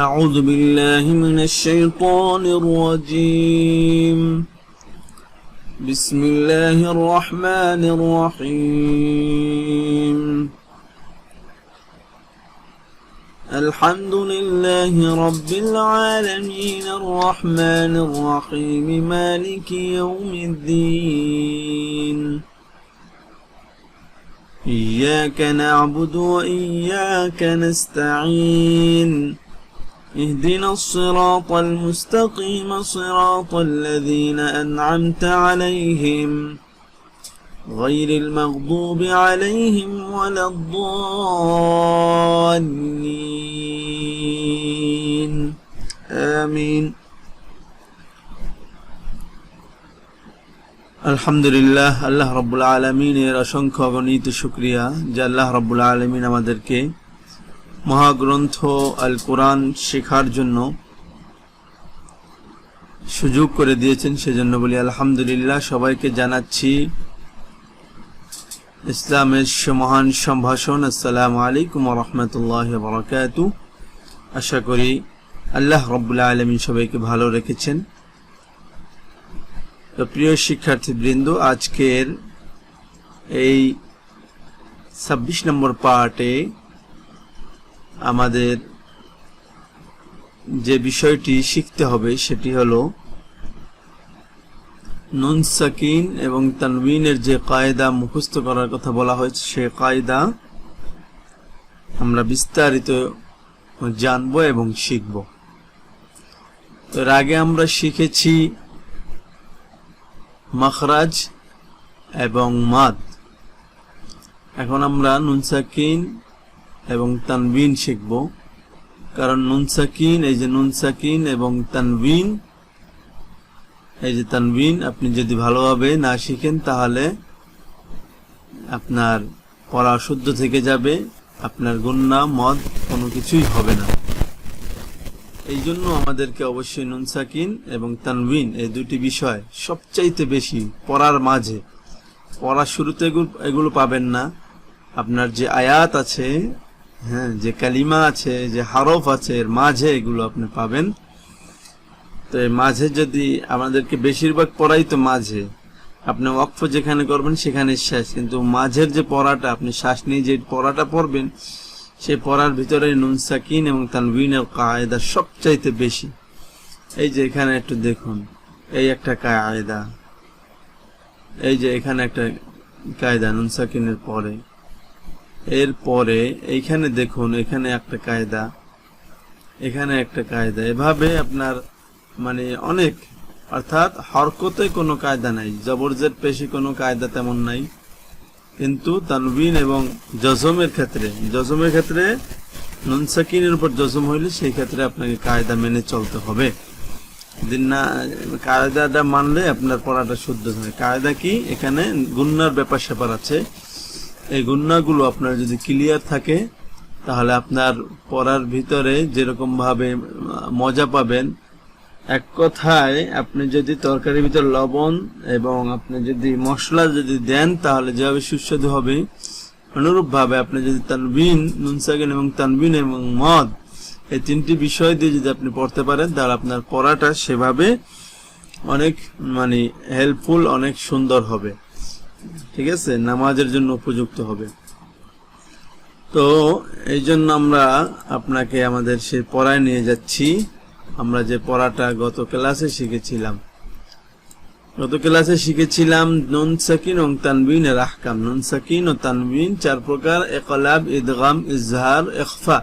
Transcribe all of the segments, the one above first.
أعوذ بالله من الشيطان الرجيم. بسم الله الرحمن الرحيم. الحمد لله رب العالمين الرحمن الرحيم مالك يوم الدين. إياك نعبد وإياك نستعين. اهدنا الصراط المستقيم صراط الذين أنعمت عليهم غير المغضوب عليهم ولا الضالين آمين. আলহামদুলিল্লাহ, আল্লাহ রাব্বুল আলামিনের অসংখ্য অগণিত শুকরিয়া যে আল্লাহ রাব্বুল আলামিন আমাদেরকে মহাগ্রন্থ আল কোরআন শেখার জন্য সুযোগ করে দিয়েছেন, সেজন্য বলি আলহামদুলিল্লাহ। সবাইকে জানাচ্ছি ইসলামের মহান সম্ভাষণ, আসসালামু আলাইকুম ওয়া রাহমাতুল্লাহি ওয়া বারাকাতুহু। আশা করি আল্লাহ রাব্বুল আলামিন সবাইকে ভালো রেখেছেন। তো প্রিয় শিক্ষার্থীবৃন্দ, আজকের এই 26 নম্বর পার্টে আমাদের যে বিষয়টি শিখতে হবে সেটি হলো নুন সাকিন এবং তানবিনের যে কায়দা মুখস্থ করার কথা বলা হয়েছে, সে কায়দা আমরা বিস্তারিত জানবো এবং শিখব। এর আগে আমরা শিখেছি মাখরাজ এবং মাদ। এখন আমরা নুন সাকিন এবং তানবিন শিখব, কারণ নুন সাকিন, এই যে নুন সাকিন এবং তানবিন, এই যে তানবিন আপনি যদি ভালোভাবে না শিখেন তাহলে আপনার পড়া শুদ্ধ থেকে যাবে, আপনার গুন্না মদ কোনো কিছুই হবে না। এই জন্য আমাদেরকে অবশ্যই নুন সাকিন এবং তানবিন এই দুটি বিষয় সবচাইতে বেশি পড়ার মাঝে, পড়ার শুরুতে এগুলো পাবেন না। আপনার যে আয়াত আছে, হ্যাঁ, যে কালিমা আছে, যে হারফ আছে, এর মাঝে এগুলো আপনি পাবেন। তো এই মাঝে যদি আমাদেরকে বেশিরভাগ পড়াই তো মাঝে, আপনি ওয়াকফ যেখানে করবেন সেখানে শেষ, কিন্তু মাঝের যে পড়াটা, আপনি শ্বাস নিয়ে যে পড়াটা পড়বেন, সেই পড়ার ভিতরে নুন সাকিন এবং তানবিনের কায়দা সবচাইতে বেশি। এই যে এখানে একটু দেখুন, এই একটা কায়দা, এই যে এখানে একটা কায়দা নুন সাকিনের পরে, এরপরে এইখানে দেখুন, এখানে একটা কায়দা, এখানে একটা কায়দা, এভাবে আপনার মানে অনেক, অর্থাৎ হরকতে কোনো কায়দা নাই, জবরজের পেশি কোনো কায়দা তেমন নাই। কিন্তু তানবিন এবং জজমের ক্ষেত্রে নুন সাকিনের উপর জজম হইলে সেই ক্ষেত্রে আপনাকে কায়দা মেনে চলতে হবে। দিন না কায়দাটা মানলে আপনার পড়াটা শুদ্ধ হয়। কায়দা কি? এখানে গুন্নার ব্যাপার স্যাপার আছে। এই গুন্নাগুলো আপনার যদি ক্লিয়ার থাকে তাহলে আপনার পড়ার ভিতরে যেরকম ভাবে মজা পাবেন, এক কথায় আপনি যদি তরকারির ভিতরে লবণ এবং আপনি যদি মশলা যদি দেন তাহলে যেভাবে সুস্বাদু হবে, অনুরূপ ভাবে আপনি যদি তানবিন, নুন সাকিন এবং তানবিন এবং মদ এই তিনটি বিষয় দিয়ে যদি আপনি পড়তে পারেন তাহলে আপনার পড়াটা সেভাবে অনেক মানে হেল্পফুল, অনেক সুন্দর হবে, ঠিক আছে, নামাজের জন্য উপযুক্ত হবে। তো এই জন্য আমরা আপনাকে আমাদের সেই পড়ায় নিয়ে যাচ্ছি। আমরা যে পড়াটা গত ক্লাসে শিখেছিলাম নুন সাকিন এবং তানবিনের আহকাম। নুন সাকিন ও তানবিন চার প্রকার: ইকলাব, ইদগাম, ইজহার, ইখফা।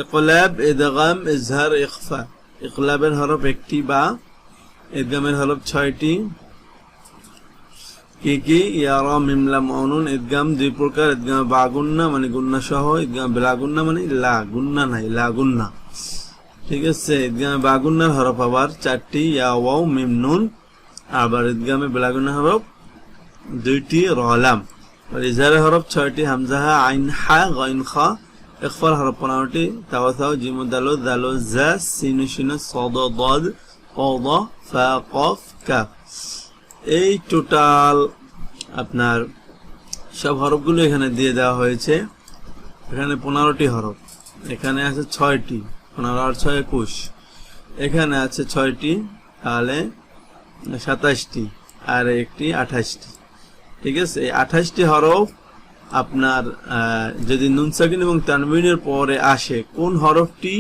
ইকলাব, ইদগাম, ইজহার, ইখফা। ইকলাবের হরফ একটি বা ইদগামের হরফ 6টি। কি কি? ইয়া রা মিম লাম নুন। ইদগাম দুই প্রকার: ইদগাম বা গুন্না মানে গুন্না সহ, ইদগাম বিলা গুন্না মানে লা গুন্না নাই, লা গুন্না, ঠিক আছে। ইদগামে বা গুন্নার হরফ আবার 4টি: ইয়া ওয়াও মিম নুন। আবার ইদগামে বিলা গুন্নার হরফ 2টি: র লাম। আর ইজহারের হরফ 6টি: হামজা হা, আইন হা, গাইন খা। ইখফার হরফ 15টি: তাও তাও, জিম দাল, দাল জা, সিন শিন, সাদ দাদ, قض فا قاف كاف। এই টোটাল আপনার সব হরফগুলো এখানে দিয়ে দেওয়া হয়েছে। এখানে 15টি হরফ, এখানে আছে 6টি, 15 আর 6 21, এখানে আছে 6টি, তাহলে 27টি, আর একটি 28টি। ঠিক আছে, এই 28টি হরফ আপনার যদি নুন সাকিন এবং তানবিনের পরে আসে, কোন হরফটি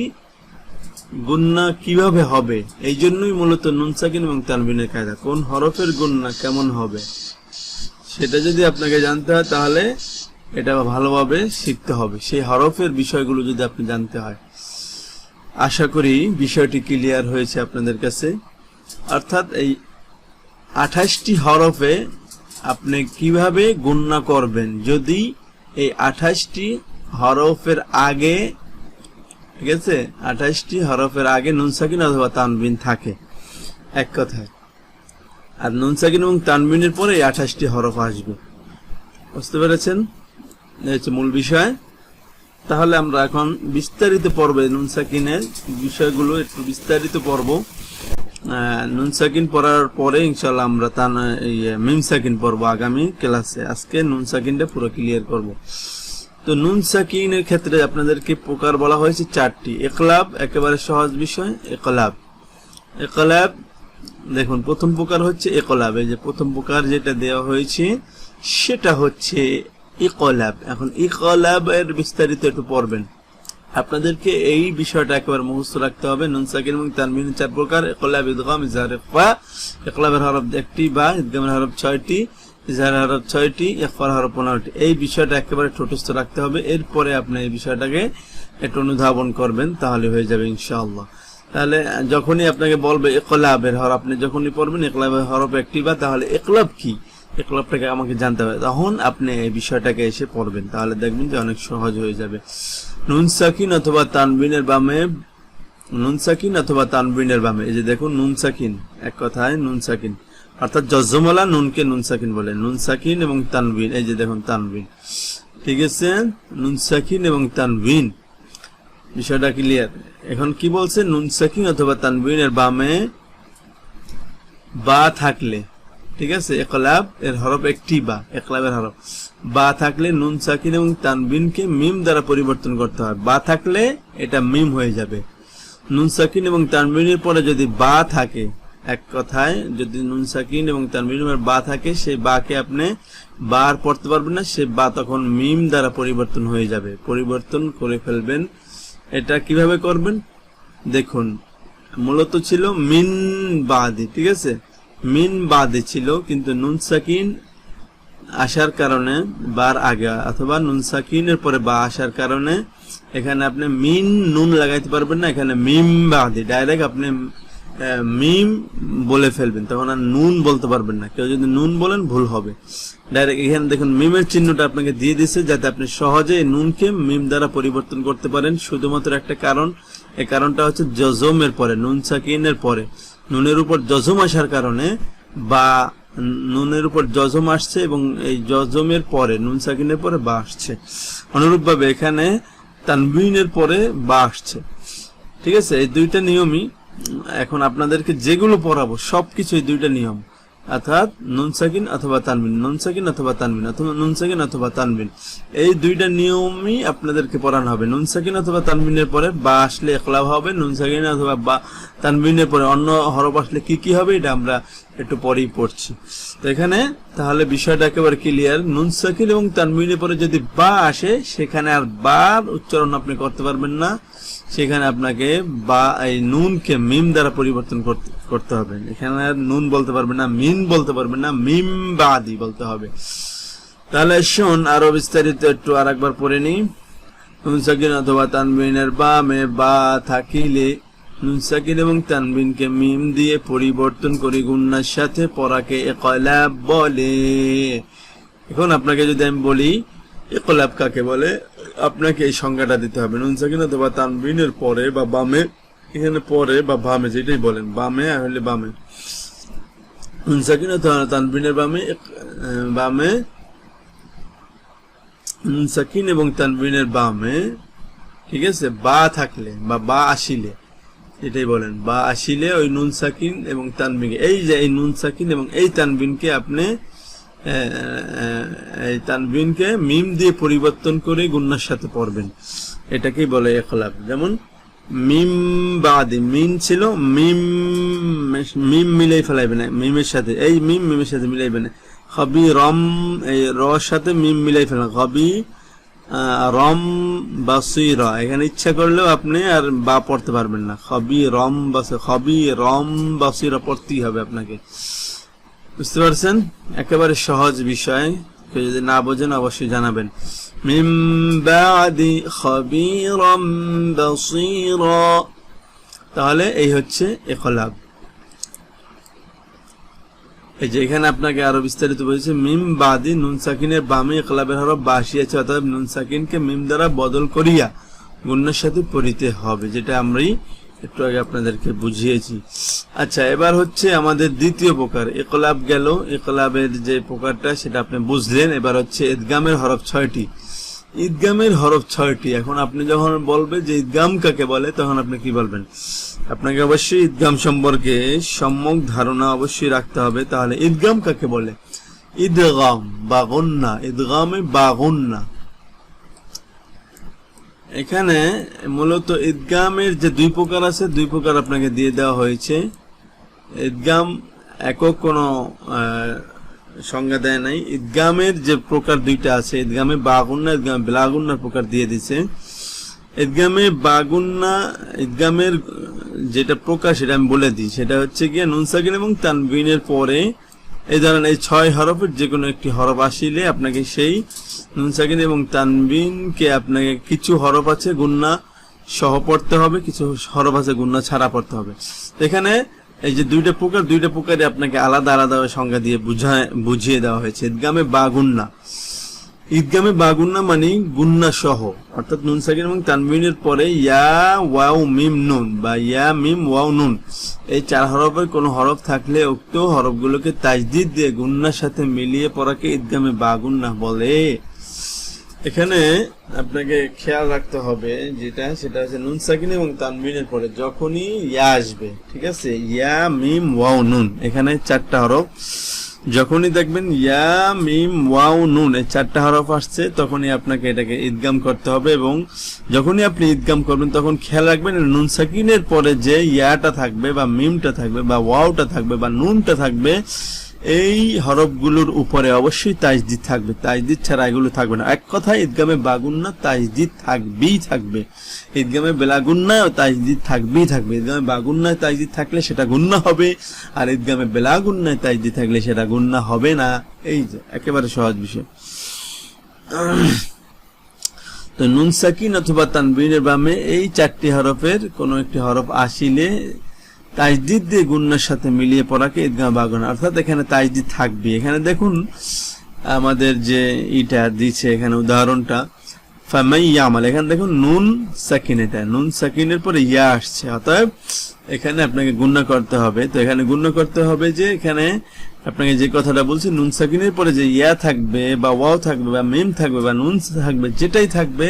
গুন্না কিভাবে হবে, এই জন্যই মূলত নুন সাকিন এবং তানবিনের কায়দা। কোন হরফের গুন্না কেমন হবে সেটা যদি আপনাকে জানতে হয়, তাহলে এটা ভালোভাবে শিখতে হবে। সেই হরফের বিষয়গুলো যদি আপনি জানতে হয়, আশা করি বিষয়টি ক্লিয়ার হয়েছে আপনাদের কাছে। অর্থাৎ এই 28টি হরফে আপনি কিভাবে গণনা করবেন, যদি এই 28টি হরফের আগে, ঠিক আছে, 28টি হরফের আগে নুন সাকিন অথবা তানবিন থাকে, এক কথায়। আর নুন সাকিন এবং তানবিনের পরে এই 28টি হরফ আসবে। বুঝতে পেরেছেন? এই হচ্ছে মূল বিষয়। তাহলে আমরা এখন বিস্তারিত পর্বে নুন সাকিনের বিষয়গুলো একটু বিস্তারিত পর্ব। নুন সাকিন পড়ার পরে ইনশাআল্লাহ আমরা মিম সাকিন পড়ব আগামী ক্লাসে। আজকে নুন সাকিনটা পুরো ক্লিয়ার করব। তো নুন সাকিনের ক্ষেত্রে আপনাদেরকে প্রকার বলা হয়েছে 4টি। ইকলাব একেবারে সহজ বিষয়। ইকলাব দেখুন, প্রথম প্রকার হচ্ছে ইকলাব। এই যে প্রথম প্রকার যেটা দেওয়া হয়েছে সেটা হচ্ছে ইকলাব। এখন ইকলাবের বিস্তারিত একটু পড়বেন। আপনাদেরকে এই বিষয়টা একেবারে মুখস্থ রাখতে হবে। নুন সাকিন এবং তানবিন 4 প্রকার। ইকলাব, ইদগাম, ইজহার, ইখফা। ইকলাবের হরফ 1টি বা ইদগামের হরফ 6টি, ইজহারের হরফ 6টি, ইখফার হরফ 15টি। এই বিষয়টা একেবারে ঠোঁটস্থ রাখতে হবে। এরপরে আপনি এই বিষয়টাকে একটু অনুধাবন করবেন, তাহলে হয়ে যাবে ইনশাআল্লাহ। তাহলে যখনই আপনাকে বলবে ইকলাবের হরফ, আপনি যখনই পড়বেন ইকলাবের হরফ 1টি বা, তাহলে ইকলাব কি, ইকলাবটাকে আমাকে জানতে হবে, তখন আপনি এই বিষয়টাকে এসে পড়বেন, তাহলে দেখবেন যে অনেক সহজ হয়ে যাবে। নুন সাকিন অথবা তানবিনের বামে, নুন সাকিন অথবা তানবিনের বামে, এই যে দেখুন নুন সাকিন, এক কথায় নুন সাকিন, অর্থাৎ জজমওয়ালা নুনকে নুন সাকিন বলে। নুন সাকিন এবং তানবিন, এই যে দেখুন তানবিন, ঠিক আছে, নুন সাকিন এবং তানবিন, বিষয়টা ক্লিয়ার। এখন কি বলছে, নুন সাকিন অথবা তানবিনের বামে বা থাকলে, ঠিক আছে, ইকলাব এর হরফ 1টি বা, ইকলাবের হরফ বা থাকলে নুন সাকিন এবং তানবিনকে মিম দ্বারা পরিবর্তন করতে হয়। বা থাকলে এটা মিম হয়ে যাবে। নুন সাকিন এবং তানবিনের পরে যদি বা থাকে, এক কথায় যদি নুন সাকিন এবং তানবিনের বা থাকে, সেই বাকে আপনি বা আর পড়তে পারবেন না, সে বা তখন মিম দ্বারা পরিবর্তন হয়ে যাবে। পরিবর্তন করে ফেলবেন। এটা কিভাবে করবেন দেখুন, মূলত ছিল মিন বাদি, ঠিক আছে, মিন বাদে ছিল, কিন্তু নুন সাকিন আসার কারণে বার আগে, অথবা নুন সাকিনের পরে বা আসার কারণে এখানে আপনি মিন নুন লাগাইতে পারবেন না, এখানে মিম বাদে ডাইরেক্ট আপনি মিম বলে ফেলবেন, তখন আর নুন বলতে পারবেন না। কেউ যদি নুন বলেন ভুল হবে। ডাইরেক্ট এখানে দেখুন মিমের চিহ্নটা আপনাকে দিয়ে দিচ্ছে, যাতে আপনি সহজে নুনকে মিম দ্বারা পরিবর্তন করতে পারেন। শুধুমাত্র একটা কারণ, এই কারণটা হচ্ছে জজমের পরে, নুন সাকিনের পরে নুনের উপর জজম আসার কারণে, বা নুনের উপর জজম আসছে এবং এই জজমের পরে নুন সাকিনের পরে বা আসছে। অনুরূপভাবে এখানে তানবিনের পরে বা আসছে, ঠিক আছে। এই দুইটা নিয়মই এখন আপনাদেরকে যেগুলো পড়াবো সবকিছু এই দুইটা নিয়ম, অর্থাৎ নুন সাকিন অথবা তানবিন, নুন সাকিন অথবা তানবিন, অথবা নুন সাকিন অথবা তানবিন, এই দুইটা নিয়মই আপনাদেরকে পড়ানো হবে। নুন সাকিন অথবা তানবিনের পরে বা আসলে ইকলাব হবে, নুন সাকিন অথবা বা তানবিনের পরে অন্য হরফ আসলে কি কি হবে, এটা আমরা একটু পরেই পড়ছি। তো এখানে তাহলে বিষয়টা একেবারে ক্লিয়ার। নুন সাকিন এবং তানবিনের পরে যদি বা আসে, সেখানে আর বার উচ্চারণ আপনি করতে পারবেন না, সেখানে আপনাকে বা এই নুনকে মিম দ্বারা পরিবর্তন করতে হবে। এখানে আর নুন বলতে পারবেন না, মিন বলতে পারবেন না, মিম বাদি বলতে হবে। তাহলে শুন আরো বিস্তারিত একটু আর একবার পড়ে নি। নুন সাকিন অথবা তানবিনের বামে বা থাকিলে নুন সাকিন এবং তানবিনকে মিম দিয়ে পরিবর্তন করে গুন্নার সাথে পড়াকে ইকলাব বলে। এখন আপনাকে যদি আমি বলি ইকলাব কাকে বলে, আপনাকে এই সংজ্ঞাটা দিতে হবে। নুন সাকিন অথবা তানবিনের পরে বা বামে, এখানে পরে বা বামে যেটাই বলেন, বামে হলে বামে, নুন সাকিন অথবা তানবিনের বামে, বামে নুন সাকিন এবং তানবিনের বামে, ঠিক আছে, বা থাকলে বা বা আসিলে, এটাই বলেন, বা আসিলে ওই নুন সাকিন এবং তানবিনকে, এই যে এই নুন সাকিন এবং এই তানবিনকে আপনি এই তানবিনকে মিম দিয়ে পরিবর্তন করে গুন্নার সাথে পড়বেন, এটাকেই বলে ইখলাব। যেমন মিম বাদি, মিম ছিল, মিম মিম মিলাই ফেলাইবে না মিমের সাথে, এই মিম মিমের সাথে মিলাইবে না। খবি রম, এই রর সাথে মিম মিলাই ফেলা, খবি রম বাসিরা, এখানে ইচ্ছা করলেও আপনি আর বা পড়তে পারবেন না, খবি রম বাসিরা, খবি রম বাসিরা পড়তেই হবে আপনাকে। বুঝতে পারছেন? একেবারে সহজ বিষয়, কেউ যদি না বোঝেন অবশ্যই জানাবেন। মিম বাদি খবীরাম বাসীরা, তাহলে এই হচ্ছে ইখলাব। এই যে এখানে আপনাকে আরো বিস্তারিত বলেছে, মিম বাদি নুন সাকিনের বামে ইখলাবের হরফ বা আসিয়াছে, অর্থাৎ নুন সাকিনকে মিম দ্বারা বদল করিয়া গুণের সাথে পড়িতে হবে, যেটা আমরাই একটু আগে আপনাদেরকে বুঝিয়েছি। আচ্ছা, এবার হচ্ছে আমাদের দ্বিতীয় প্রকার ইকলাব গেল। ইকলাবের যে প্রকারটা সেটা আপনি বুঝলেন। এবার হচ্ছে ইদগামের হরফ 6টি। ইদগামের হরফ 6টি। এখন আপনি যখন বলবেন যে ইদগাম কাকে বলে, তখন আপনি কি বলবেন? আপনাকে অবশ্যই ইদগাম সম্পর্কে সম্যক ধারণা অবশ্যই রাখতে হবে। তাহলে ইদগাম কাকে বলে? ইদগাম বা গুন্না, ইদগামে বা গুন্না। এখানে মূলত ইদগামের যে দুই প্রকার আছে, দুই প্রকার আপনাকে দিয়ে দেওয়া হয়েছে। ইদগাম একক কোনো সংজ্ঞা দেয় নাই। ইদগামের যে প্রকার দুইটা আছে, ইদগামে বাগুন্না, ইদগামে বেলাগুন্নার প্রকার দিয়ে দিছে। ইদগামে বাগুন্না, ইদগামের যেটা প্রকার সেটা আমি বলে দিই। সেটা হচ্ছে গিয়ে নুন সাকিন এবং তানবিনের পরে এই ধরনের এই 6 হরফের যে কোনো একটি হরফ আসিলে আপনাকে সেই নুন সাকিন এবং তানবিনকে আপনাকে কিছু হরফ আছে গুন্না সহ পড়তে হবে, কিছু হরফ আছে গুন্না ছাড়া পড়তে হবে। এখানে এই যে দুইটা প্রকার, দুইটা প্রকারে আপনাকে আলাদা আলাদা সংজ্ঞা দিয়ে বুঝিয়ে দেওয়া হয়েছে। ঈদগামে বাগুন্না, ঈদগামে বাগুন্না মানে গুন্না সহ, অর্থাৎ নুন সাকিন এবং তানবিনের পরে ইয়া ওয়াও মিম নুন বা ইয়া মিম ওয়াও নুন, এই 4 হরফের কোন হরফ থাকলে উক্ত হরফগুলোকে তাজদিদ দিয়ে গুন্নার সাথে মিলিয়ে পড়াকে ঈদগামে বাগুন্না বলে। এখানে আপনাকে খেয়াল রাখতে হবে যেটা, সেটা হচ্ছে নুন সাকিন এবং তানবিনের পরে যখনই ইয়া আসবে, ঠিক আছে, ইয়া মিম ওয়াও নুন, এখানে 4টা হরফ, যখনই দেখবেন ইয়া মিম ওয়াও নুন এই 4টা হরফ আসছে, তখনই আপনাকে এটাকে ঈদগাম করতে হবে। এবং যখনই আপনি ঈদগাম করবেন তখন খেয়াল রাখবেন নুন সাকিনের পরে যে ইয়াটা থাকবে বা মিমটা থাকবে বা ওয়াওটা থাকবে বা নুনটা থাকবে, এই হরফগুলোর উপরে অবশ্যই তাজদিদ থাকবে। তাজদিদ ছাড়া এগুলো থাকবে না। এক কথায় ঈদগামে বাগুন্না তাজদিদ থাকবেই থাকবে, ঈদগামে বেলাগুন্না তাজদিদ থাকবেই থাকবে। ঈদগামে বাগুন্নায় তাজদিদ থাকলে সেটা গুন্না হবে, আর ঈদগামে বেলাগুন্নায় তাজদিদ থাকলে সেটা গুন্না হবে না। এই যে একেবারে সহজ বিষয়। তো নুন সাকিন অথবা তানবিনের বামে এই 4টি হরফের কোন একটি হরফ আসিলে তাজদিদ দিয়ে গুন্নার সাথে মিলিয়ে পড়াকে ঈদগাম বাগুন্না, অর্থাৎ এখানে তাজদিদ থাকবে। এখানে দেখুন আমাদের যে ইটা দিচ্ছে এখানে উদাহরণটা, ফামাইয়ামাল, এখানে দেখুন নুন সাকিন, এটা নুন সাকিনের পরে ইয়া আসছে, অতএব এখানে আপনাকে গুন্না করতে হবে। তো এখানে গুন্না করতে হবে যে এখানে আপনাকে যে কথাটা বলছি, নুন সাকিনের পরে যে ইয়া থাকবে বা ওয়াও থাকবে বা মিম থাকবে বা নুন থাকবে, যেটাই থাকবে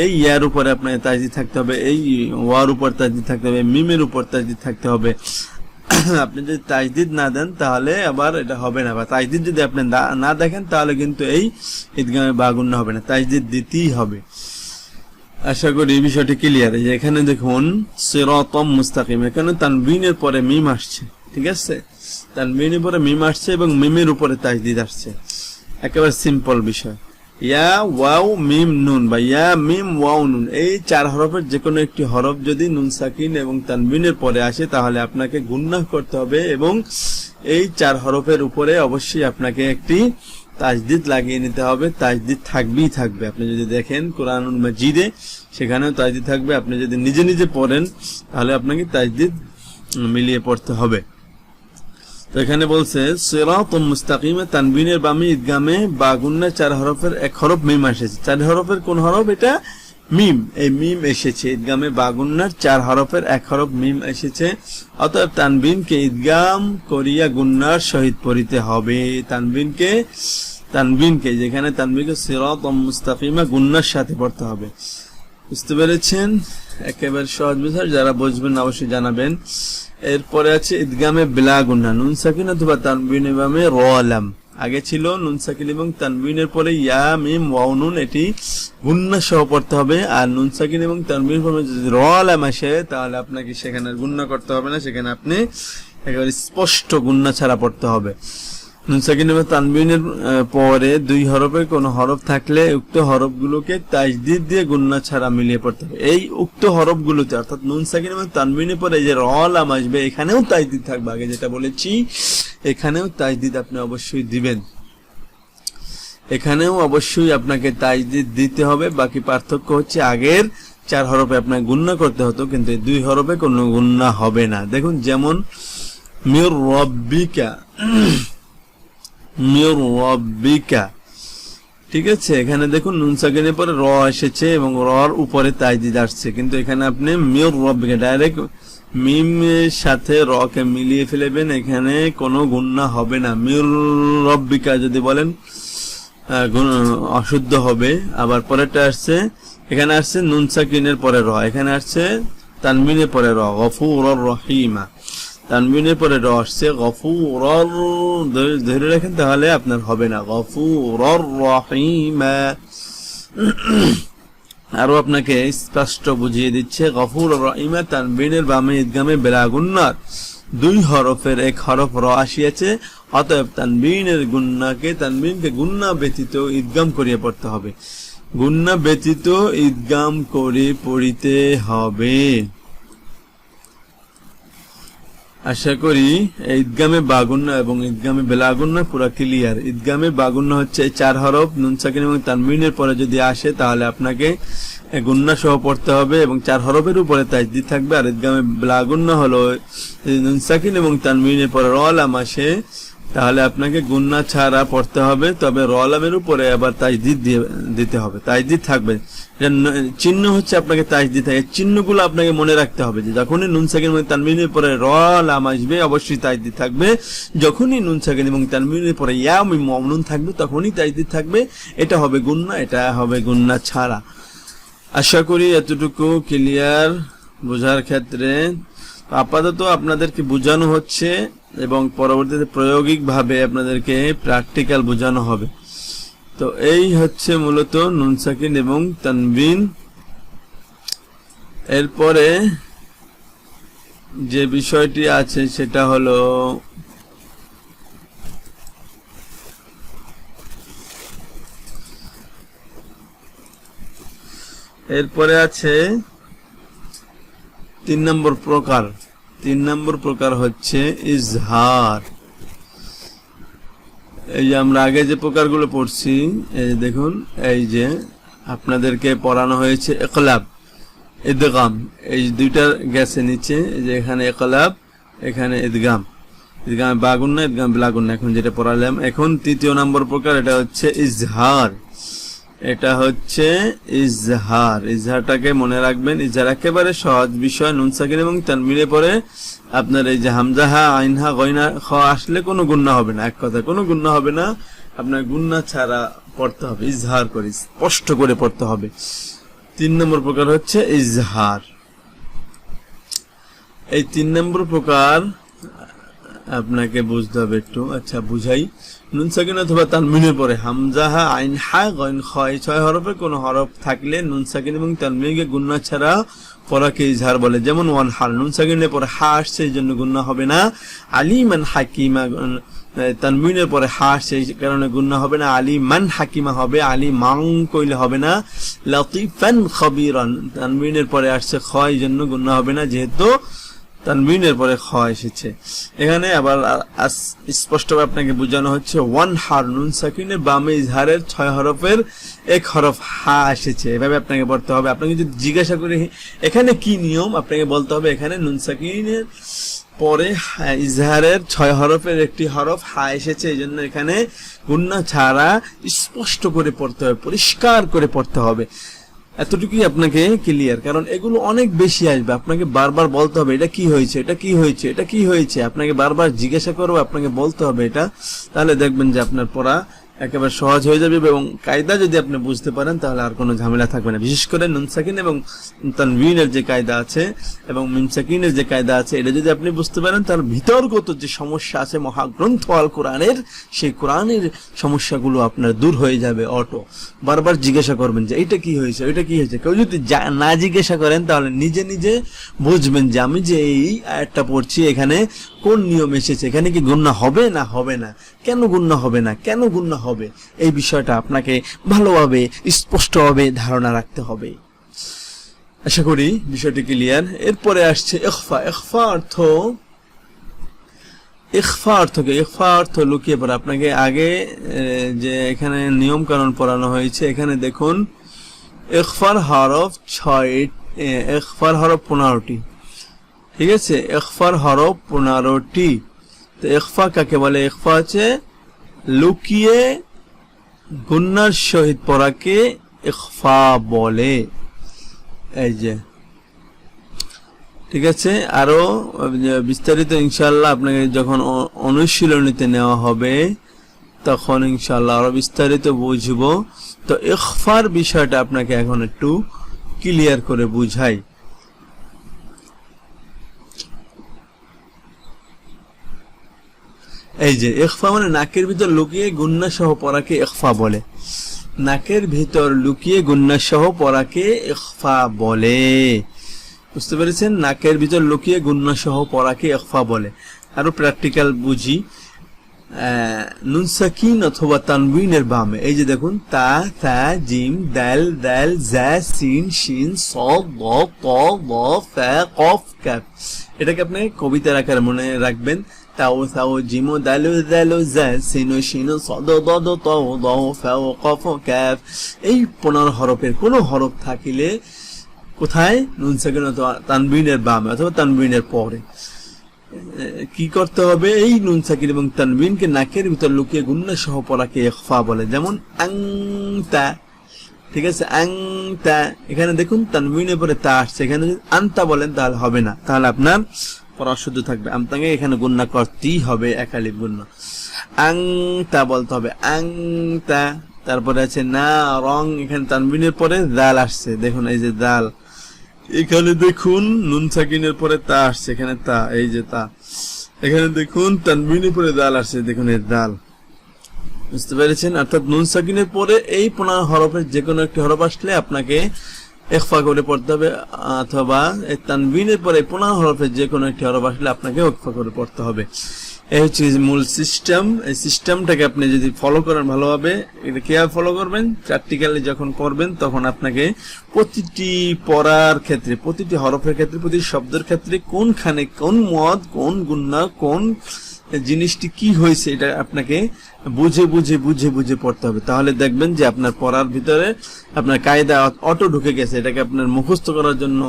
এই ইয়ার উপরে আপনাকে তাজদিদ থাকতে হবে, এই ওয়ার উপর তাজদিদ থাকতে হবে, মিমের উপর তাজদিদ থাকতে হবে। আপনি যদি তাজদিদ না দেন তাহলে আবার এটা হবে না, বা তাজদিদ যদি আপনি না দেখেন তাহলে কিন্তু এই ঈদগামে বাগুন্না হবে না, তাজদিদ দিতেই হবে। আশা করি এই বিষয়টি ক্লিয়ার। যে এখানে দেখুন সিরাতাম মুস্তাকিম, এখানে তানবিনের পরে মিম আসছে, ঠিক আছে, তানবিনের পরে মিম আসছে এবং মিমের উপরে তাজদিদ আসছে, একেবারে সিম্পল বিষয়। ইয়া ওয়াও মিম নুন বা ইয়া মিম ওয়াও নুন, এই 4 হরফের যে কোনো একটি হরফ যদি নুন সাকিন এবং তানবিনের পরে আসে তাহলে আপনাকে গুন্নাহ করতে হবে, এবং এই 4 হরফের উপরে অবশ্যই আপনাকে একটি তাজদিদ লাগিয়ে নিতে হবে। তাজদিদ থাকবেই থাকবে। আপনি যদি দেখেন কোরআনুল মাজিদে সেখানেও তাজদিদ থাকবে। আপনি যদি নিজে নিজে পড়েন তাহলে আপনাকে তাজদিদ মিলিয়ে পড়তে হবে। তো এখানে বলছে সিরাতুম মুস্তাকিমে, তানবিনের বামে ঈদগামে বাগুন্না 4 হরফের 1 হরফ মিম এসেছে। 4 হরফের কোন হরফ? এটা মিম। এই মিম এসেছে ঈদগামে বাগুন্নার 4 হরফের 1 হরফ মিম এসেছে, অতএব তানবিনকে ঈদগাম করিয়া গুন্নার সহিত পড়িতে হবে। তানবিনকে যেখানে তানবিনকে সিরাতুম মুস্তাকিমে গুন্নার সাথে পড়তে হবে। বুঝতে পেরেছেন? একেবারে সহজ বিষয়, যারা বুঝবেন অবশ্যই জানাবেন। এরপরে আছে ঈদগামে বেলাগুন্না, নুন সাকিন অথবা তানবিনের বামে র লাম, আগে ছিল নুন সাকিন এবং তানবিনের পরে ইয়া মিম ওয়াও নুন, এটি গুন্না সহ পড়তে হবে। আর নুন সাকিন এবং তানবিনের পরে যদি র লাম আসে তাহলে আপনাকে সেখানে গুন্না করতে হবে না, সেখানে আপনি একেবারে স্পষ্ট গুন্না ছাড়া পড়তে হবে। নুন সাকিন এবং তানবিনের পরে দুই হরফের কোনো হরফ থাকলে উক্ত হরফগুলোকে তাজদিদ দিয়ে গুন্না ছাড়া মিলিয়ে পড়তে হবে। এই উক্ত হরফগুলোতে অর্থাৎ নুন সাকিন এবং তানবিনের পরে যে র লাম আসবে এখানেও তাজদিদ থাকবে, আগে যেটা বলেছি এখানেও তাজদিদ আপনি অবশ্যই দিবেন, এখানেও অবশ্যই আপনাকে তাজদিদ দিতে হবে। বাকি পার্থক্য হচ্ছে আগের 4 হরফে আপনাকে গুন্না করতে হতো, কিন্তু এই 2 হরফে কোনো গুন্না হবে না। দেখুন যেমন মির রব্বিকা, মির রব্বিকা, ঠিক আছে, এখানে দেখুন নুন সাকিনের পরে র এসেছে এবং রর উপরে তাজদিদ আসছে, কিন্তু এখানে আপনি মির রব্বিকা ডাইরেক্ট মিমের সাথে র কে মিলিয়ে ফেলবেন, এখানে কোনো গুন্না হবে না। মির রব্বিকা যদি বলেন অশুদ্ধ হবে। আবার পরেরটা আসছে, এখানে আসছে নুন সাকিনের পরে র, এখানে আসছে তানবিনের পরে র, গফুরুর রহিমা, তানবিনের পরে র আসছে গফুরুর, ধরে রাখেন তাহলে আপনার হবে না, গফুরুর রহিমা। আরো আপনাকে স্পষ্ট বুঝিয়ে দিচ্ছে গফুরুর রহিমা তানবিনের বামে ইদগামে বিলা গুন্নার 2 হরফের 1 হরফ র আসিয়াছে, অতএব তানবিনকে গুন্না ব্যতীত ইদগাম করিয়া পড়তে হবে, গুন্না ব্যতীত ইদগাম করে পড়িতে হবে। আশা করি ঈদগামে বাগুন্না এবং ঈদগামে বেলাগুন্না পুরো ক্লিয়ার। ঈদগামে বাগুন্না হচ্ছে 4 হরফ নুন সাকিন এবং তানবিনের পরে যদি আসে তাহলে আপনাকে গুন্না সহ পড়তে হবে এবং 4 হরফের উপরে তাজদিদ থাকবে। আর ঈদগামে বেলাগুন্না হলো নুন সাকিন এবং তানবিনের পরে র লাম আসে তাহলে আপনাকে গুন্না ছাড়া পড়তে হবে, তবে র লামের উপরে আবার তাজদিদ দিতে হবে, তাজদিদ থাকবে। চিহ্ন হচ্ছে আপনাকে তাজদিদ থাকে, চিহ্নগুলো আপনাকে মনে রাখতে হবে যে যখনই নুন সাকিন এবং তানবিনের পরে র লাম আসবে অবশ্যই তাজদিদ থাকবে, যখনই নুন সাকিন এবং তানবিনের পরে ইয়া মিম ওয়াও নুন থাকবে তখনই তাজদিদ থাকবে। এটা হবে গুন্না, এটা হবে গুন্না ছাড়া। আশা করি এতটুকু ক্লিয়ার বোঝার ক্ষেত্রে। আপাতত আপনাদেরকে বোঝানো হচ্ছে এবং পরবর্তীতে প্রায়োগিক ভাবে আপনাদেরকে প্র্যাকটিক্যাল বোঝানো হবে। তো এই হচ্ছে মূলত নুন সাকিন এবং তানবিন। এরপরে যে বিষয়টি আছে সেটা হলো এরপরে আছে 3 নম্বর প্রকার। 3 নম্বর প্রকার হচ্ছে ইজহার। এই যে আমরা আগে যে প্রকারগুলো পড়ছি, এই যে দেখুন, এই যে আপনাদেরকে পড়ানো হয়েছে ইকলাব, ইদগাম, এই দুইটা গেছে নিচে, এই যে এখানে ইকলাব, এখানে ইদগাম, ইদগামে বাগুন্না, ইদগাম বিলাগুন্না, এখন যেটা পড়ালাম। এখন 3য় নম্বর প্রকার, এটা হচ্ছে ইজহার। এটা হচ্ছে ইজহার। ইজহারটাকে মনে রাখবেন, ইজহার একেবারে সহজ বিষয়। নুন সাকিন এবং তানবিনের পরে আপনার এই যে হামজা হা আইন হা গয়না খ আসলে কোনো গুন্না হবে না, এক কথা কোনো গুন্না হবে না, আপনার গুন্না ছাড়া পড়তে হবে, ইজহার করে স্পষ্ট করে পড়তে হবে। 3 নম্বর প্রকার হচ্ছে ইজহার। এই 3 নম্বর প্রকার আপনাকে বুঝতে হবে একটু। আচ্ছা বুঝাই। নুন সাকিন অথবা তানবিনের পরে হামজা হা আইন হা গয়ন খ, এই 6 হরফের কোনো হরফ থাকলে নুন সাকিন এবং তানবিনকে গুন্না ছাড়া পড়াকে ইজহার বলে। যেমন ওয়ান হার, নুন সাকিনের পরে হা আসছে এই জন্য গুন্না হবে না। আলিমান হাকিমা, তানবিনের পরে হা আসছে এই কারণে গুন্না হবে না, আলিমান হাকিমা হবে, আলি মাং কইলে হবে না। লতিফান খবিরান, তানবিনের পরে আসছে খ এই জন্য গুন্না হবে না, যেহেতু তানবিনের পরে খ এসেছে। এখানে আবার স্পষ্টভাবে আপনাকে বোঝানো হচ্ছে ওয়ান হার, নুন সাকিনের বামে ইজহারের 6 হরফের 1 হরফ হা এসেছে, এভাবে আপনাকে পড়তে হবে। আপনাকে যদি জিজ্ঞাসা করি এখানে কি নিয়ম, আপনাকে বলতে হবে এখানে নুন সাকিনের পরে ইজহারের 6 হরফের 1টি হরফ হা এসেছে, এই জন্য এখানে গুন্না ছাড়া স্পষ্ট করে পড়তে হবে, পরিষ্কার করে পড়তে হবে। এতটুকুই আপনাকে ক্লিয়ার, কারণ এগুলো অনেক বেশি আসবে, আপনাকে বারবার বলতে হবে এটা কি হয়েছে, এটা কি হয়েছে, এটা কি হয়েছে, আপনাকে বারবার জিজ্ঞাসা করবো, আপনাকে বলতে হবে এটা, তাহলে দেখবেন যে আপনার পড়া একেবারে সহজ হয়ে যাবে, এবং কায়দা যদি আপনি বুঝতে পারেন তাহলে আর কোনো ঝামেলা থাকবে না। বিশেষ করে নুন সাকিন এবং তানবিনের যে কায়দা আছে এবং মিম সাকিনের যে কায়দা আছে, এটা যদি আপনি বুঝতে পারেন, তার ভিতরগত যে সমস্যা আছে মহাগ্রন্থ আল কোরআনের, সেই কোরআনের সমস্যাগুলো আপনার দূর হয়ে যাবে অটো। বারবার জিজ্ঞাসা করবেন যে এটা কি হয়েছে, ওইটা কি হয়েছে। কেউ যদি না জিজ্ঞাসা করেন তাহলে নিজে নিজে বুঝবেন যে আমি যে এই আয়াতটা পড়ছি এখানে কোন নিয়ম এসেছে, এখানে কি গুনাহ হবে না হবে না, কেন গুনাহ হবে না, কেন গুনাহ হবে, এই বিষয়টা আপনাকে ভালোভাবে স্পষ্টভাবে ধারণা রাখতে হবে। আশা করি বিষয়টি ক্লিয়ার। এরপরে আসছে ইখফা। ইখফা অর্থ লুকিয়ে পড়া। আপনাকে আগে যে এখানে নিয়ম কানুন পড়ানো হয়েছে, এখানে দেখুন ইখফার হরফ 15টি। ঠিক আছে, ইখফার হরফ 15টি। তো ইখফা কাকে বলে? ইখফা হচ্ছে লুকিয়ে গুন্নার সহিত পড়াকে ইখফা বলে। এই যে, ঠিক আছে, আরো বিস্তারিত ইনশাআল্লাহ আপনাকে যখন অনুশীলনীতে নেওয়া হবে তখন ইনশাআল্লাহ আরো বিস্তারিত বুঝবো। তো ইখফার বিষয়টা আপনাকে এখন একটু ক্লিয়ার করে বুঝাই। এই যে ইখফা মানে নাকের ভিতর লুকিয়ে গুন্না সহ পড়াকে ইখফা বলে। নাকের ভিতর লুকিয়ে গুন্না সহ পড়াকে ইখফা বলে। বুঝতে পেরেছেন? নাকের ভিতর লুকিয়ে গুন্না সহ পড়াকে ইখফা বলে। আরো প্র্যাকটিক্যাল বুঝি। নুন সাকিন অথবা তানবিনের বামে এই যে দেখুন তা, তা, জিম, দাল, দাল, জা, সিন, শিন, সদ, দ, ত, দ, ফা, কফ, কাফ। এটাকে আপনি কবিতার আকারে মনে রাখবেন। তাও, তাও, জিমো, দালো, দালো, জা, সিনো, শিনো, সদ, দ, দ, ত, দ, ফা, কফ, কাফ। এই 15 হরফের কোন হরফ থাকিলে কোথায়? নুন সাকিন অথবা তানবিনের বামে অথবা তানবিনের পরে কি করতে হবে? এই নুন সাকিন এবং তানবিনকে নাকের ভিতর লুকিয়ে গুন্না সহ পড়াকে ইখফা বলে। যেমন আংতা, ঠিক আছে, আংতা। এখানে দেখুন তানবিনের পরে তা আসছে, এখানে যদি আনতা বলেন তাহলে হবে না, তাহলে আপনার পড়া শুদ্ধ থাকবে। আমতাকে এখানে গুন্না করতেই হবে, একালিফ গুন্না। আংতা বলতে হবে, আংতা। তারপরে আছে না রং, এখানে তানবিনের পরে দাল আসছে, দেখুন এই যে দাল। এখানে দেখুন নুন সাকিনের পরে তা আসছে, এখানে তা, এই যে তা। এখানে দেখুন তানবিনের পরে দাল আসছে, দেখুন এই দাল। বুঝতে পেরেছেন? অর্থাৎ নুন সাকিনের পরে এই 15 হরফের যে কোনো একটি হরফ আসলে আপনাকে ইখফা করে পড়তে হবে, অথবা এই তানবিনের পরে 15 হরফের যে কোনো একটি হরফ আসলে আপনাকে ইখফা করে পড়তে হবে। এই হচ্ছে মূল সিস্টেম। এই সিস্টেমটাকে আপনি যদি ফলো করেন ভালোভাবে, এটা কিভাবে ফলো করবেন? প্র্যাকটিক্যালি যখন করবেন তখন আপনাকে প্রতিটি পড়ার ক্ষেত্রে, প্রতিটি হরফের ক্ষেত্রে, প্রতিটি শব্দের ক্ষেত্রে কোনখানে কোন মদ, কোন গুন্না, কোন জিনিসটি কি হয়েছে, এটা আপনাকে বুঝে বুঝে বুঝে বুঝে পড়তে হবে। তাহলে দেখবেন যে আপনার পড়ার ভিতরে আপনার কায়দা অটো ঢুকে গেছে। এটাকে আপনার মুখস্থ করার জন্য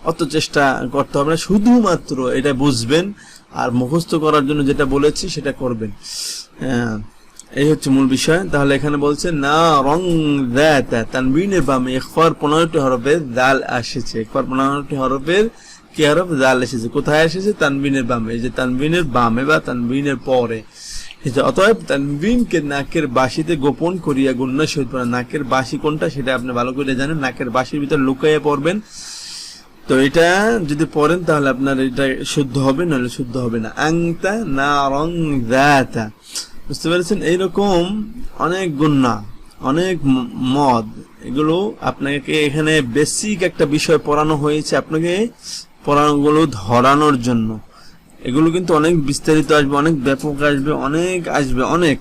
অত চেষ্টা করতে হবে না, শুধুমাত্র এটা বুঝবেন আর মুখস্থ করার জন্য যেটা বলেছি সেটা করবেন। এই হচ্ছে মূল বিষয়। তাহলে এখানে বলছে না রং দাতা, তানবিনের বামে ইখফার 15টি হরফের দাল এসেছে। ইখফার 15টি হরফের কি হরফ? দাল এসেছে। কোথায় এসেছে? তানবিনের বামে। এই যে তানবিনের বামে বা তানবিনের পরে। অতএব তানবিনকে নাকের বাসিতে গোপন করিয়া গুন্না সহিত পড়া। নাকের বাসি কোনটা সেটা আপনি ভালো করে জানেন, নাকের বাসির ভিতর লুকাইয়া পড়বেন। তো এটা যদি পড়েন তাহলে আপনার এটা শুদ্ধ হবে, নাহলে শুদ্ধ হবে না। আংতা না রং দাতা। বুঝতে পেরেছেন? এইরকম অনেক গুন্না, অনেক মদ, এগুলো আপনাকে এখানে বেসিক একটা বিষয় পড়ানো হয়েছে, আপনাকে পড়ানোগুলো ধরানোর জন্য। এগুলো কিন্তু অনেক বিস্তারিত আসবে, অনেক ব্যাপক আসবে, অনেক আসবে, অনেক।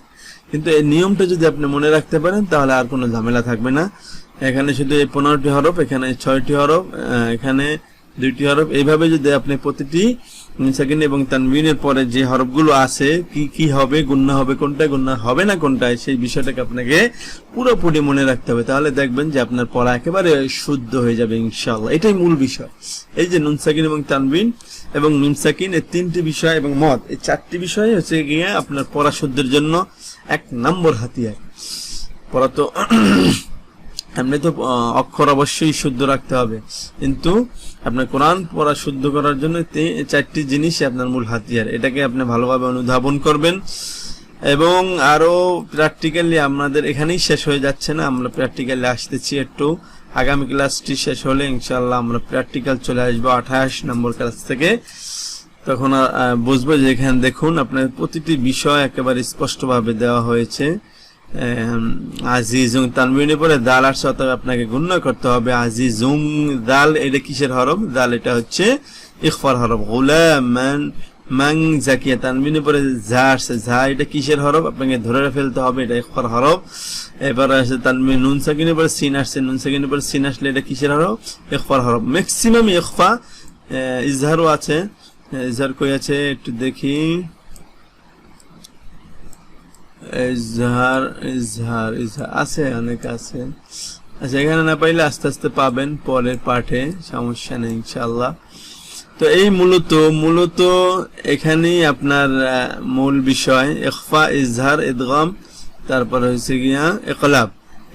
কিন্তু এই নিয়মটা যদি আপনি মনে রাখতে পারেন তাহলে আর কোনো ঝামেলা থাকবে না। এখানে শুধু এই 15টি হরফ, এখানে 6টি হরফ, এখানে 2টি হরফ, এইভাবে যদি আপনি প্রতিটি সাকিন এবং তানবিনের পরে যে হরফগুলো আছে কি কি হবে, গুন্না হবে কোনটা, গুন্না হবে না কোনটায়, সেই বিষয়টাকে আপনাকে পুরোপুরি মনে রাখতে হবে। তাহলে দেখবেন যে আপনার পড়া একেবারে শুদ্ধ হয়ে যাবে ইনশাআল্লাহ। এটাই মূল বিষয়। এই যে নুন সাকিন এবং তানবিন এবং মিম সাকিন, এই 3টি বিষয় এবং মদ, এই 4টি বিষয় হচ্ছে গিয়ে আপনার পড়া শুদ্ধের জন্য 1 নম্বর হাতিয়ার। পড়া তো এমনি তো অক্ষর অবশ্যই শুদ্ধ রাখতে হবে, কিন্তু আপনার কোরআন পড়া শুদ্ধ করার জন্য 4টি জিনিসই আপনার মূল হাতিয়ার। এটাকে আপনি ভালোভাবে অনুধাবন করবেন এবং আরো প্র্যাকটিক্যালি আমাদের এখানেই শেষ হয়ে যাচ্ছে না, আমরা প্র্যাকটিক্যালি আসতেছি একটু। আগামী ক্লাসটি শেষ হলে ইনশাআল্লাহ আমরা প্র্যাকটিক্যাল চলে আসবো 28 নম্বর ক্লাস থেকে। তখন বুঝবো যে এখানে দেখুন আপনার প্রতিটি বিষয় একেবারে স্পষ্টভাবে দেওয়া হয়েছে। আজিজুং তানবিনের পরে দাল আসছে, অতএব আপনাকে গুণ করতে হবে। আজিজুং দাল এটা কিসের হরফ? দাল এটা হচ্ছে ইখফার হরফ। গুলামান মান জাকিয়া তানবিনের পরে যা আসছে, যা এটা কিসের হরফ? আপনাকে ধরে ফেলতে হবে, এটা ইখফার হরফ। এবার আসছে তানবিন নুন সাকিনের পরে সিন আসছে, নুন সাকিনের পরে সিন আসলে এটা কিসের হরফ? ইখফার হরফ। ম্যাক্সিমাম ইখফা, ইজহারও আছে। ইজহার কই আছে একটু দেখি। ইজহার ইজহার ইজহার আছে, অনেক আছে। আচ্ছা, এখানে না পাইলে আস্তে আস্তে পাবেন পরের পাঠে, সমস্যা নেই ইনশাআল্লাহ। তো এই মূলত এখানেই আপনার মূল বিষয় ইখফা, ইজহার, ইদগাম, তারপরে হচ্ছে গিয়া ইকলাব।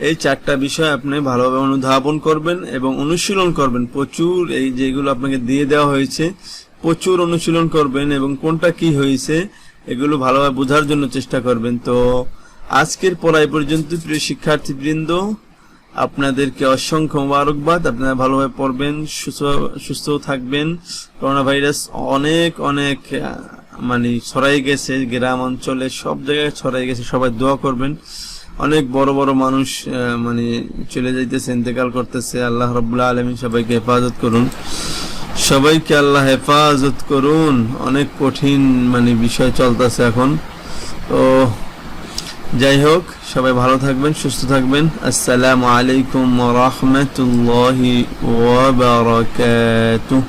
এই চারটা বিষয় আপনি ভালোভাবে অনুধাবন করবেন এবং অনুশীলন করবেন প্রচুর। এই যেগুলো আপনাকে দিয়ে দেওয়া হয়েছে প্রচুর অনুশীলন করবেন এবং কোনটা কি হয়েছে এগুলো ভালোভাবে বোঝার জন্য চেষ্টা করবেন। তো আজকের পড়াই পর্যন্ত প্রিয় শিক্ষার্থীবৃন্দ, আপনাদেরকে অসংখ্য মোবারকবাদ। আপনারা ভালোভাবে পড়বেন, সুস্থ থাকবেন। করোনা ভাইরাস অনেক মানে ছড়াই গেছে, গ্রাম অঞ্চলে সব জায়গায় ছড়াই গেছে। সবাই দোয়া করবেন। অনেক বড় বড় মানুষ মানে চলে যাইতেছে, ইন্তেকাল করতেছে। আল্লাহ রাব্বুল আলামিন সবাইকে হেফাজত করুন, সবাইকে আল্লাহ হেফাজত করুন। অনেক কঠিন মানে বিষয় চলতেছে এখন। তো যাই হোক, সবাই ভালো থাকবেন, সুস্থ থাকবেন। আসসালামু আলাইকুম ওয়া রাহমাতুল্লাহি ওয়া বারাকাতুহু।